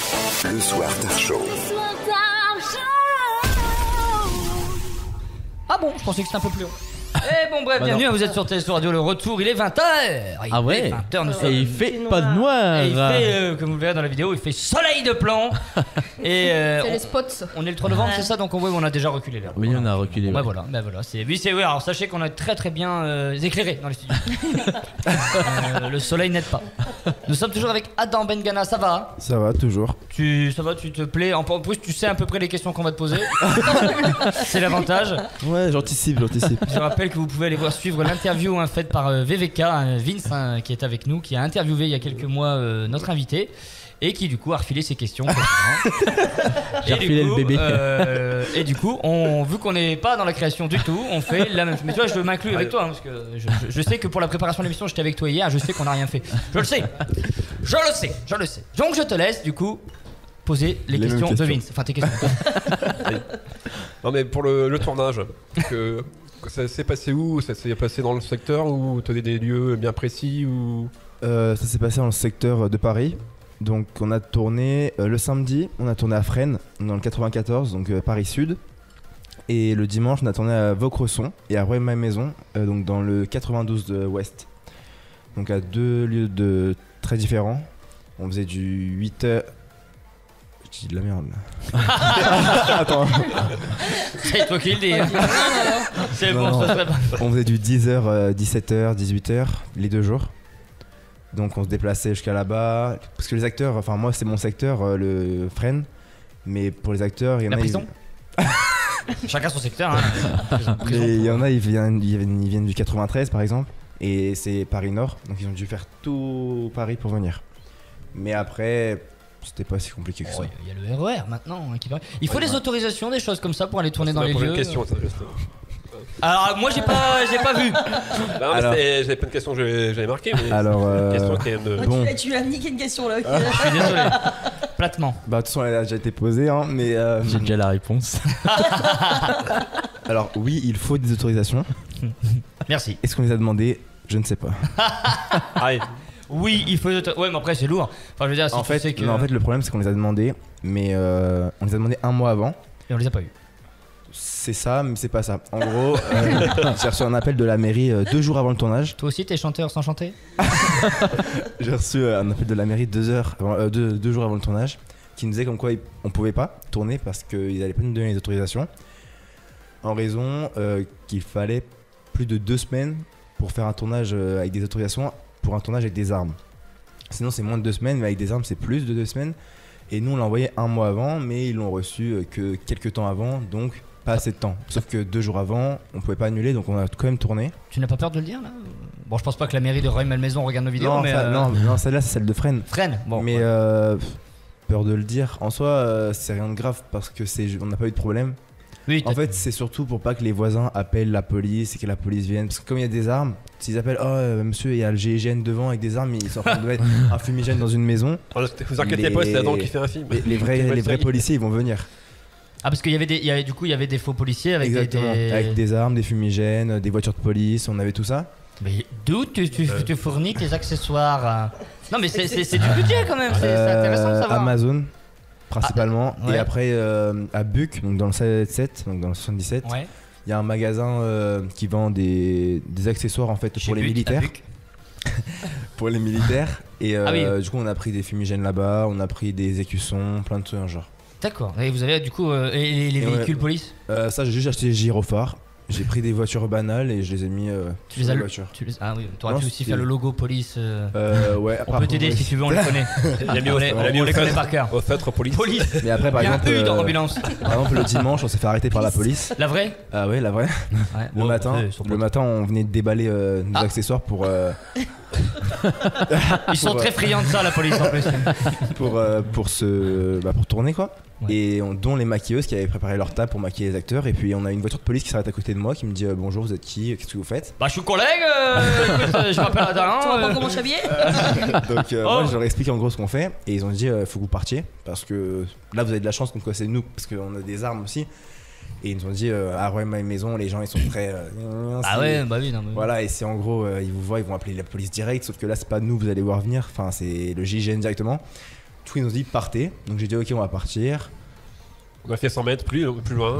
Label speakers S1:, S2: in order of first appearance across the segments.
S1: Le Soir Tard Show.
S2: Ah bon, je pensais que c'était un peu plus haut. Eh bon bref, bienvenue, vous êtes sur TSO Radio, le retour, il est 20h.
S3: Ah ouais.
S2: 20h, nous sommes...
S3: Et il fait pas de noir.
S2: Et il fait, comme vous le verrez dans la vidéo, il fait soleil de plomb. Et
S4: c'est les spots.
S2: On est le 3 novembre, c'est ça, donc on a déjà reculé là.
S3: Oui, on a reculé.
S2: Ouais, voilà, oui, alors sachez qu'on est très très bien éclairé dans les studios. Le soleil n'aide pas. Nous sommes toujours avec Adam Bengana, ça va?
S5: Ça va, toujours.
S2: Ça va, tu te plais? En plus, tu sais à peu près les questions qu'on va te poser. C'est l'avantage.
S5: Ouais, j'anticipe.
S2: Je rappelle que vous pouvez aller suivre l'interview faite par VVK, Vince, qui est avec nous, qui a interviewé il y a quelques mois notre invité. Et qui du coup a refilé ses questions.
S3: J'ai refilé le bébé.
S2: Et du coup, vu qu'on n'est pas dans la création du tout, on fait la même chose. Mais tu vois, je m'inclus avec toi, parce que je sais que pour la préparation de l'émission, j'étais avec toi hier, je sais qu'on n'a rien fait. Je le sais. Donc je te laisse du coup poser les questions de Vince. Enfin tes questions.
S6: Non mais pour le tournage, que ça s'est passé où? Ça s'est passé dans le secteur ou tu as des lieux bien précis ou...
S5: Ça s'est passé dans le secteur de Paris. Donc on a tourné le samedi, on a tourné à Fresnes, dans le 94, donc Paris Sud. Et le dimanche, on a tourné à Vaucresson et à Rueil-Malmaison, donc dans le 92 de Ouest. Donc à deux lieux très différents. On faisait du 8h... Je dis de la merde là. Attends.
S2: C'est toi qui le dis. C'est bon,
S5: Non.
S2: ça serait pas.
S5: On faisait du 10h, 17h, 18h, les 2 jours. Donc on se déplaçait jusqu'à là-bas. Parce que les acteurs, enfin moi c'est mon secteur, le Fresnes. Mais pour les acteurs, il y en
S2: La
S5: a...
S2: prison. Chacun son secteur. Hein.
S5: Il y en a, ils viennent du 93 par exemple. Et c'est Paris Nord. Donc ils ont dû faire tout Paris pour venir. Mais après, c'était pas si compliqué que ça.
S2: Il y a le RER maintenant qui paraît. Il faut des autorisations, des choses comme ça pour aller tourner dans les lieux.
S6: Une question, ça, justement.
S2: Alors moi j'ai pas vu.
S6: Non, mais j'avais pas une question que j'avais marquée, mais
S5: alors,
S6: une question qui est
S5: bon.
S4: Tu lui as niqué une question là.
S2: Je suis désolé. Platement.
S5: Bah de toute façon elle a déjà été posée hein, mais
S3: J'ai déjà la réponse.
S5: alors oui, il faut des autorisations.
S2: Merci.
S5: Est-ce qu'on les a demandées? Je ne sais pas.
S2: Oui, il faut. Ouais, mais après c'est lourd. Enfin, je veux dire, si
S5: en
S2: tu
S5: fait,
S2: sais que.
S5: non, en fait, le problème c'est qu'on les a demandées, mais on les a demandées un mois avant.
S2: Et on les a pas eu.
S5: C'est ça, mais c'est pas ça. En gros, j'ai reçu un appel de la mairie 2 jours avant le tournage.
S2: Toi aussi, t'es chanteur sans chanter?
S5: J'ai reçu un appel de la mairie 2 jours avant le tournage, qui nous disait comme quoi on pouvait pas tourner parce qu'ils allaient pas nous donner les autorisations, en raison qu'il fallait plus de 2 semaines pour faire un tournage avec des autorisations pour un tournage avec des armes. Sinon c'est moins de 2 semaines, mais avec des armes c'est plus de 2 semaines. Et nous on l'a envoyé un mois avant, mais ils l'ont reçu que quelques temps avant, donc pas assez de temps. Sauf que 2 jours avant, on pouvait pas annuler, donc on a quand même tourné.
S2: Tu n'as pas peur de le dire là? Bon, je pense pas que la mairie de Rueil-Malmaison regarde nos vidéos,
S5: Non,
S2: mais.
S5: non, celle-là c'est celle de Fresnes.
S2: Fresnes, bon.
S5: Mais peur de le dire. En soi, c'est rien de grave parce que on n'a pas eu de problème.
S2: Oui,
S5: En fait, c'est surtout pour pas que les voisins appellent la police et que la police vienne. Parce que comme il y a des armes, s'ils appellent monsieur, il y a le GIGN devant avec des armes, ils sont en train de mettre un fumigène dans une maison.
S6: Vous inquiétez pas, c'est Adam qui fait un film.
S5: Les vrais policiers, ils vont venir.
S2: Ah, parce qu'il y avait des faux policiers avec
S5: Exactement. Avec des armes, des fumigènes, des voitures de police, on avait tout ça.
S2: Mais d'où tu fournis tes accessoires? Non, mais c'est du budget quand même, c'est intéressant de savoir.
S5: Amazon, principalement.
S2: Ouais.
S5: Et après, à Buc, donc dans le 77, donc dans le 77,
S2: Ouais.
S5: il y a un magasin qui vend des accessoires en fait pour les militaires. Pour les militaires. Et du coup, on a pris des fumigènes là-bas, on a pris des écussons, plein de trucs un genre.
S2: D'accord. Et vous avez du coup les véhicules police?
S5: Ça, j'ai juste acheté des gyrophares. J'ai pris des voitures banales et je les ai mis
S2: Tu les
S5: sur
S2: as
S5: les voitures.
S2: Ah oui, t'aurais
S5: Non,
S2: pu aussi
S5: c'était-
S2: faire le logo police.
S5: Ouais,
S2: On peut t'aider si tu veux, on les connaît.
S6: Il a mis au
S2: On les connaît par cœur.
S6: au feutre police.
S2: Police.
S5: Mais après, par
S2: Il y a un
S5: exemple,
S2: U dans l'ambulance.
S5: par exemple, le dimanche, on s'est fait arrêter par la police.
S2: La vraie?
S5: Ah ouais, la vraie.
S2: Ouais.
S5: Le matin, on venait de déballer nos accessoires pour
S2: Ils sont très friands de ça, la police en plus.
S5: pour tourner quoi.
S2: Ouais.
S5: Et dont les maquilleuses qui avaient préparé leur table pour maquiller les acteurs. Et puis on a une voiture de police qui s'arrête à côté de moi qui me dit bonjour, vous êtes qui, qu'est-ce que vous faites?
S2: Bah, je suis collègue. Écoute, je m'appelle Adam.
S4: Tu vois pas comment je suis habillé?
S5: Donc moi je leur explique en gros ce qu'on fait et ils ont dit faut que vous partiez parce que là vous avez de la chance, donc quoi, c'est nous parce qu'on a des armes aussi. Et ils nous ont dit à Rueil-Malmaison les gens ils sont très
S2: Ah ouais, bah oui, non mais.
S5: voilà, et c'est en gros ils vous voient, ils vont appeler la police direct, sauf que là c'est pas nous, vous allez voir venir, enfin c'est le GIGN directement. Du coup, ils nous ont dit partez. Donc j'ai dit ok, on va partir.
S6: On a fait 100 mètres plus loin.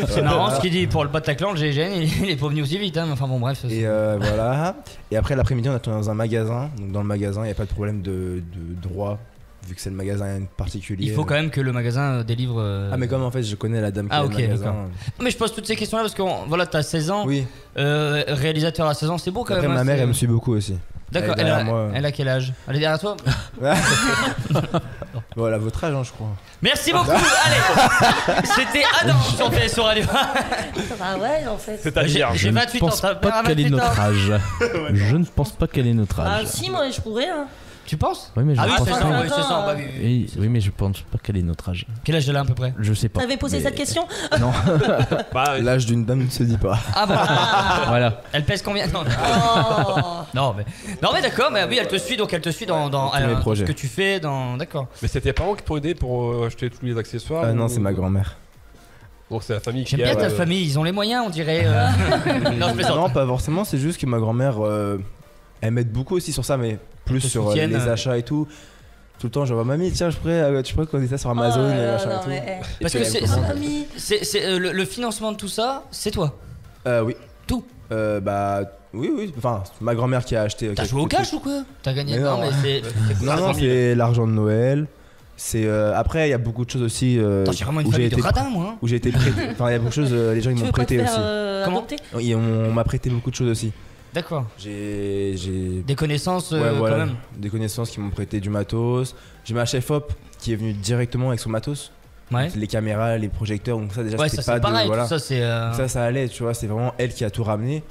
S2: C'est marrant ce qu'il dit pour le Bataclan, le GIGN, il est pas venu aussi vite. Hein. Enfin bon, bref.
S5: Et voilà. Et après l'après-midi, on a tourné dans un magasin. Donc dans le magasin, il n'y a pas de problème de droit, vu que c'est le magasin particulier.
S2: Il faut quand même que le magasin délivre.
S5: Ah, mais comme en fait, je connais la dame qui a
S2: ok,
S5: le magasin.
S2: d'accord. Mais je pose toutes ces questions-là parce que voilà, t'as 16 ans.
S5: Oui.
S2: Réalisateur à 16 ans, c'est beau quand
S5: Après,
S2: même.
S5: ma
S2: hein,
S5: mère,
S2: c'est-
S5: elle me suit beaucoup aussi.
S2: D'accord,
S5: Elle est derrière moi.
S2: elle a quel âge? Elle est derrière toi?
S5: Voilà, votre âge, hein, je crois.
S2: Merci beaucoup, allez. C'était Adam sur TSO Radio.
S4: Ah ouais, en fait.
S6: C'est-à-dire.
S2: J'ai
S3: Je ne
S2: 28 ans,
S3: pense
S2: ta mère
S3: pas
S2: a
S3: quel est
S2: 28 ans.
S3: notre âge. Je ne pense pas quel est notre
S4: Ah
S3: âge.
S4: si, moi je pourrais. Hein.
S2: Tu penses?
S3: Oui, mais je
S2: Ah oui,
S3: pense
S2: c'est
S3: pas.
S2: ça,
S4: pas.
S2: oui, c'est ça. Bah oui.
S3: Oui, mais je pense pas quel est notre âge.
S2: Quel âge elle a à peu près?
S3: Je sais pas.
S4: T'avais posé
S3: Mais-
S4: cette question?
S3: Non,
S6: Bah,
S5: L'âge d'une dame ne se dit pas.
S2: Ah bah.
S3: voilà.
S2: Elle pèse combien? Non,
S4: Oh.
S2: non mais d'accord, mais oui, elle te suit, donc elle te suit dans
S5: Tous mes projets.
S2: ce que tu fais, dans. D'accord.
S6: mais c'est tes parents qui t'ont aidé pour acheter tous les accessoires
S5: Ah non,
S6: ou-
S5: c'est ma grand-mère.
S6: Donc c'est la famille
S2: J'aime
S6: qui
S2: bien
S6: a.
S2: ta famille, ils ont les moyens, on dirait. Non, je plaisante.
S5: Non, pas forcément, c'est juste que ma grand-mère, elle m'aide beaucoup aussi sur ça, mais plus
S2: Te
S5: sur
S2: soutiennent,
S5: les achats et tout. Tout le temps, je vois mamie, tiens, tu pourrais commander ça sur Amazon
S4: Oh
S5: et
S4: là là,
S5: machin
S4: non,
S5: et tout.
S4: mais,
S5: Et
S2: Parce
S5: puis
S2: que
S5: elle
S2: c'est-
S5: me
S4: Ah,
S5: commande.
S4: mamie.
S2: Le financement de tout ça, c'est toi.
S5: Oui.
S2: Tout.
S5: Bah, oui. Enfin, ma grand-mère qui a acheté.
S2: T'as
S5: quelques
S2: joué au cash
S5: trucs.
S2: ou quoi? T'as gagné?
S5: Mais
S2: Non,
S5: non.
S2: mais c'est.
S5: Non, c'est l'argent de Noël. C'est après, il y a beaucoup de choses aussi
S2: Attends, j'ai vraiment une
S5: où j'ai
S2: famille de
S5: été
S2: radins, moi. hein.
S5: où j'ai été prêté. Enfin, il y a beaucoup de choses. Les gens ils
S4: Tu
S5: m'ont
S4: veux pas te
S5: prêté
S4: faire
S5: aussi.
S2: Comment
S4: adopter?
S5: On m'a prêté beaucoup de choses aussi.
S2: D'accord.
S5: J'ai
S2: Des connaissances
S5: ouais, voilà,
S2: quand même.
S5: des connaissances qui m'ont prêté du matos. J'ai ma chef op qui est venue directement avec son matos.
S2: Ouais.
S5: Les caméras, les projecteurs, donc ça déjà
S2: Ouais,
S5: c'était
S2: ça
S5: pas
S2: c'est pareil.
S5: de voilà.
S2: Tout ça c'est.
S5: Ça allait, tu vois, c'est vraiment elle qui a tout ramené.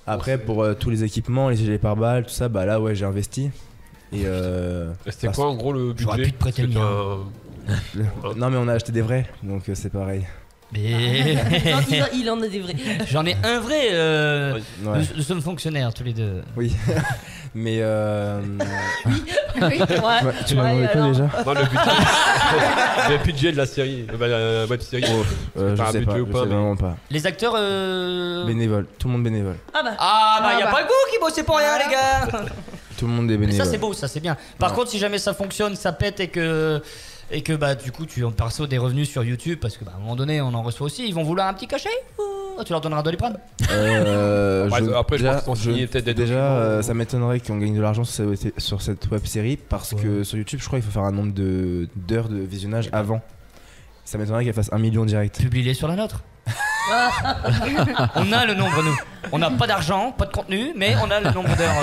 S5: Après pour tous les équipements, les gilets pare-balles, tout ça, bah là ouais, j'ai investi. Et
S6: C'était
S5: parce-
S6: quoi en gros le budget?
S2: J'aurais pu te prêter
S6: Parce
S2: le
S6: que
S2: mien.
S5: non mais on a acheté des vrais, donc c'est pareil.
S2: Mais.
S4: Non, il en a des vrais.
S2: J'en ai un vrai.
S5: Ouais.
S2: Nous sommes fonctionnaires tous les deux.
S5: Oui. Mais
S4: Oui, ouais.
S5: tu m'as demandé quoi
S4: alors.
S5: déjà
S6: Non, le budget. Le budget de la série, la web série.
S5: Je
S6: pas un
S5: sais
S6: budget
S5: pas,
S6: ou
S5: je
S6: pas,
S5: sais
S6: mais-
S5: vraiment pas.
S2: Les acteurs.
S5: Bénévole, tout le monde bénévole.
S4: Ah bah.
S2: Ah bah
S4: Ah
S2: y a
S4: bah.
S2: pas que vous qui bossez pour rien les gars.
S5: Tout le monde est
S2: Mais
S5: bénévole.
S2: ça c'est beau, ça c'est bien. Par
S5: Ouais.
S2: contre si jamais ça fonctionne, ça pète et que bah du coup tu en perçois des revenus sur YouTube parce que bah, à un moment donné on en reçoit aussi, ils vont vouloir un petit cachet ou tu leur donneras de les prendre.
S6: Après, je pense qu'ils ont signé peut-être des
S5: déjà,
S6: documents.
S5: ça m'étonnerait qu'on gagne de l'argent sur cette web série parce que sur YouTube, je crois qu'il faut faire un nombre d'heures de visionnage avant. Ça m'étonnerait qu'elle fasse 1 million direct.
S2: Publiez sur la nôtre. On a le nombre nous. On n'a pas d'argent, pas de contenu, mais on a le nombre d'heures.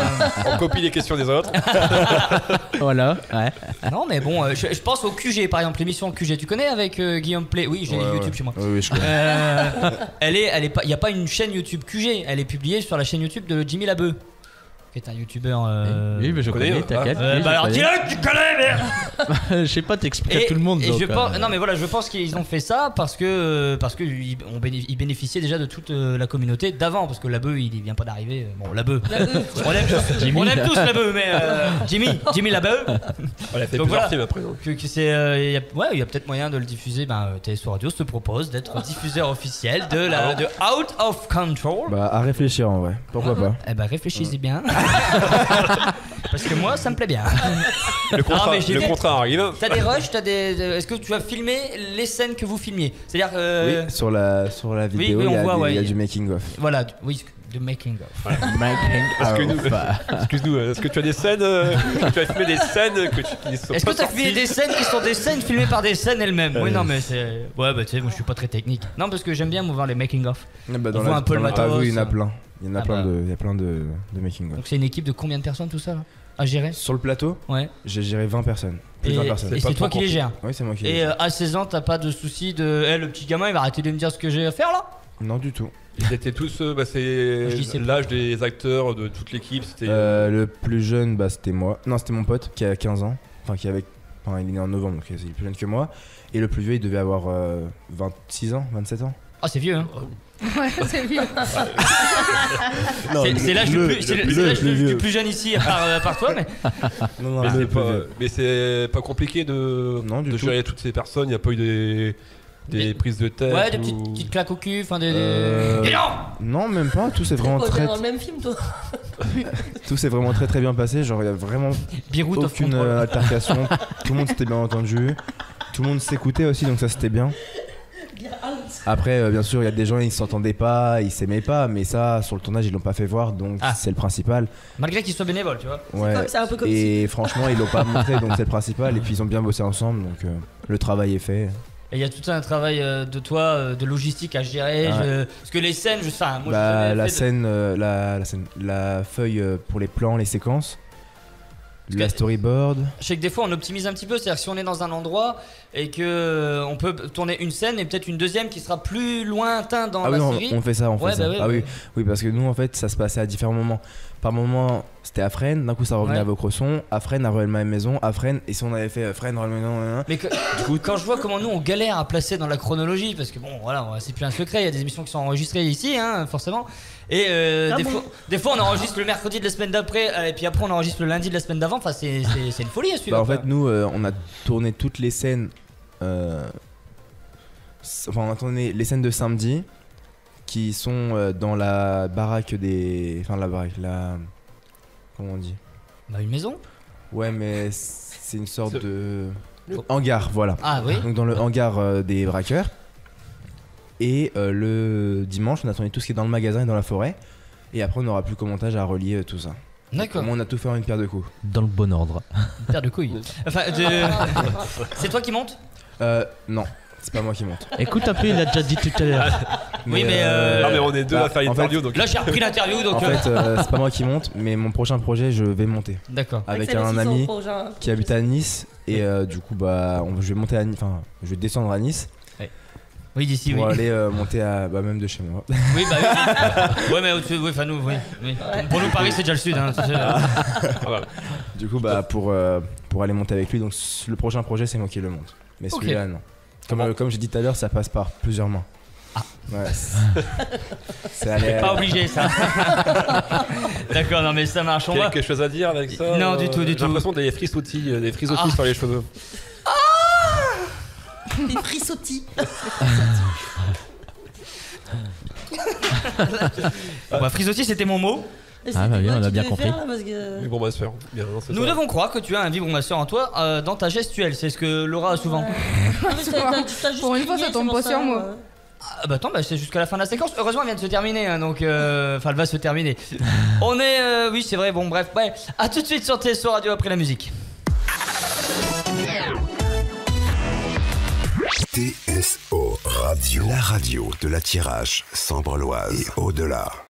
S6: On copie les questions des autres.
S3: Voilà, ouais.
S2: Non mais bon, je pense au QG par exemple, l'émission QG. Tu connais avec Guillaume Play? Oui, j'ai
S5: Ouais,
S2: YouTube
S5: ouais.
S2: chez moi.
S5: Oui, je connais.
S2: Elle est pas, il y a pas une chaîne YouTube QG. Elle est publiée sur la chaîne YouTube de Jimmy Labeu, qui est un youtubeur.
S3: Oui, mais je
S6: connais,
S3: connais,
S6: hein.
S3: t'inquiète.
S2: Bah
S3: oui, je
S2: alors
S3: connais.
S2: dis-le, tu connais merde.
S3: Je sais pas t'expliquer à tout le monde.
S2: Et
S3: donc,
S2: je pense, non mais voilà, je pense qu'ils ont fait ça parce que ils bénéficiaient déjà de toute la communauté d'avant parce que Labeu il vient pas d'arriver. Bon Labeu, on aime tous,
S3: Jimmy.
S2: on aime tous Labeu, mais Jimmy Labeu.
S6: On a fait
S2: Donc
S6: plusieurs
S2: voilà.
S6: films après. Donc.
S2: Que c'est, il y a peut-être moyen de le diffuser. TSO Radio se propose d'être diffuseur officiel de Out of Control.
S5: Bah, à réfléchir en vrai. Pourquoi pas.
S2: Eh ben réfléchissez bien. Parce que moi ça me plaît bien.
S6: Le contrat,
S2: mais j'ai
S6: le
S2: dit-
S6: contrat arrive.
S2: T'as des rushs, est-ce que tu vas filmer les scènes que vous filmiez? C'est-à-dire
S5: Oui, sur la vidéo,
S2: oui, on
S5: il y a
S2: voit, ouais.
S5: il y a du making of.
S2: voilà, oui, de making of.
S6: Parce que nous-
S3: Enfin,
S6: Excuse-nous, est-ce que tu as des scènes tu as filmé des scènes qui sont
S2: Est-ce
S6: pas
S2: que t'as
S6: sorties
S2: filmé des scènes qui sont des scènes filmées par des scènes elles-mêmes? Oui,
S5: Ouais.
S2: non, mais c'est. Ouais, bah tu sais, moi je suis pas très technique. Non, parce que j'aime bien voir les making of.
S5: Bah,
S2: On voit un peu le
S5: dans la
S2: matos.
S5: revue, il y en a plein. Il y en a
S2: Ah
S5: plein
S2: bah.
S5: il y a plein de making of.
S2: Donc c'est une équipe de combien de personnes tout ça là à gérer?
S5: Sur le plateau,
S2: Ouais.
S5: j'ai géré 20 personnes. Plus de 20 personnes.
S2: Et
S6: pas
S2: c'est toi
S6: trop
S2: qui les gères.
S5: Oui, c'est moi qui les
S2: Et
S5: gère.
S2: à 16 ans, t'as pas de souci de. Le petit gamin il va arrêter de me dire ce que j'ai à faire là?
S5: Non, du tout.
S6: Ils étaient tous,
S2: Je dis c'est
S6: c'est l'âge des acteurs de toute l'équipe. C'était
S5: Le plus jeune, bah, c'était moi. Non, c'était mon pote qui a 15 ans. Enfin, il est né en novembre, donc il est plus jeune que moi. Et le plus vieux, il devait avoir 26 ans, 27 ans.
S2: Ah, c'est vieux, hein.
S4: Ouais, c'est bien.
S2: C'est l'âge du plus, c'est l'âge
S5: le
S2: du
S5: vieux.
S2: plus jeune ici, à part toi, mais.
S5: Non,
S6: Mais
S5: le
S6: c'est
S5: plus
S6: pas,
S5: vieux.
S6: mais c'est pas compliqué de
S5: Non, du tout.
S6: gérer toutes ces personnes. Il n'y a pas eu des Des prises de tête.
S2: Ouais, des
S6: ou-
S2: petites claques au cul, enfin
S5: Euh,
S2: Et non
S5: Non, même pas. Tout s'est vraiment
S4: T'es
S5: très,
S4: dans le même film, toi.
S5: tout s'est vraiment très bien passé. Genre, il y a vraiment
S2: Beirut of
S5: aucune
S2: Control.
S5: altercation. Tout le monde s'était bien entendu. Tout le monde s'écoutait aussi, donc ça c'était bien. Après, bien sûr, il y a des gens ils s'entendaient pas, ils s'aimaient pas, mais ça, sur le tournage, ils l'ont pas fait voir, donc
S2: Ah.
S5: c'est le principal.
S2: Malgré qu'ils soient bénévoles, tu vois.
S5: Ouais.
S4: C'est un peu comme
S5: Et franchement, ils l'ont pas montré, donc c'est le principal. Et puis ils ont bien bossé ensemble, donc le travail est fait.
S2: Et il y a tout un travail de toi, de logistique à gérer.
S5: Ouais.
S2: Parce que les scènes, enfin, moi
S5: Bah,
S2: j'ai
S5: la
S2: jamais fait
S5: scène, la feuille pour les plans, les séquences,
S2: Parce
S5: la
S2: que-
S5: storyboard.
S2: Je sais que des fois on optimise un petit peu, c'est-à-dire que si on est dans un endroit et que on peut tourner une scène et peut-être une deuxième qui sera plus lointain dans
S5: Ah
S2: la
S5: oui,
S2: série.
S5: on fait ça, on fait
S2: Ouais,
S5: ça.
S2: bah ouais,
S5: ah
S2: ouais.
S5: oui, parce que nous en fait ça se passait à différents moments. Par moment c'était à Fresnes, d'un coup ça revenait
S2: Ouais.
S5: à Vaucresson, à Fresnes, à Rueil-Malmaison, à Fresnes, et si on avait fait Fresnes, Rueil-Malmaison,
S2: Mais quand je vois comment nous on galère à placer dans la chronologie, parce que bon voilà, c'est plus un secret, il y a des émissions qui sont enregistrées ici, hein, forcément. Et des fois on enregistre le mercredi de la semaine d'après, et puis après on enregistre le lundi de la semaine d'avant. Enfin c'est une folie à suivre.
S5: bah, en
S2: quoi.
S5: fait nous on a tourné toutes les scènes, enfin on a tourné les scènes de samedi qui sont dans la baraque des, enfin la baraque, comment on dit?
S2: Bah une maison.
S5: Ouais mais c'est une sorte
S6: C'est-
S5: de hangar, voilà.
S2: Ah oui.
S5: Donc dans le hangar des braqueurs. Et le dimanche, on a tourné tout ce qui est dans le magasin et dans la forêt. Et après, on n'aura plus qu'au montage à relier tout ça.
S2: D'accord.
S5: Comment on a tout fait en une paire de coups.
S3: Dans le bon ordre.
S2: Paire de couilles. Enfin, c'est toi qui montes.
S5: Non, c'est pas moi qui monte.
S3: Écoute un peu, il a déjà dit tout à l'heure.
S2: Oui, mais
S6: Non, mais on est deux
S5: bah,
S6: à faire
S5: en
S6: l'interview, donc.
S2: là j'ai repris l'interview donc.
S5: En fait, c'est pas moi qui monte, mais mon prochain projet, je vais monter.
S2: D'accord.
S5: Avec
S4: Axel
S5: un
S4: aussi, son
S5: ami
S4: projet, hein.
S5: qui habite à Nice. Et du coup, bah, je vais monter à Nice. Enfin, je vais descendre à Nice
S2: Oui d'ici oui.
S5: pour aller monter à, bah, même de chez moi.
S2: Oui bah oui. Ouais mais au-dessus, oui, enfin nous, oui. Pour nous Paris c'est déjà le sud. Hein,
S6: Voilà.
S5: Du coup, bah, pour aller monter avec lui. Donc, le prochain projet, c'est moi qui le monte. Mais
S2: Ok.
S5: celui-là, non. Comme j'ai dit tout à l'heure, ça passe par plusieurs mains.
S2: Ah.
S5: Ouais. C'est allé.
S2: Pas obligé ça. D'accord, non mais ça marche. On va.
S6: Quelque chose à dire avec ça?
S2: Non, du tout, du
S6: J'ai
S2: tout.
S6: l'impression des frisottis,
S2: Ah.
S6: sur les cheveux.
S4: Des frissottis.
S2: Bah, frisottis c'était mon mot.
S3: Ah, bah, bien, on a bien compris.
S6: Mais bon, ma soeur. Bien, non, c'est
S2: Nous
S6: ça.
S2: devons croire que tu as un vibromasseur en toi dans ta gestuelle. C'est ce que Laura a souvent.
S4: Pour
S1: une fois, ça tombe pas sur moi.
S2: Ah bah attends, bah, c'est jusqu'à la fin de la séquence. Heureusement, elle vient de se terminer, hein, donc enfin, elle va se terminer. On est, oui, c'est vrai. Bon, bref, ouais. À tout de suite sur TSO Radio après la musique.
S7: TSO Radio, la radio de la Tirage, Sambre-Loise et au-delà.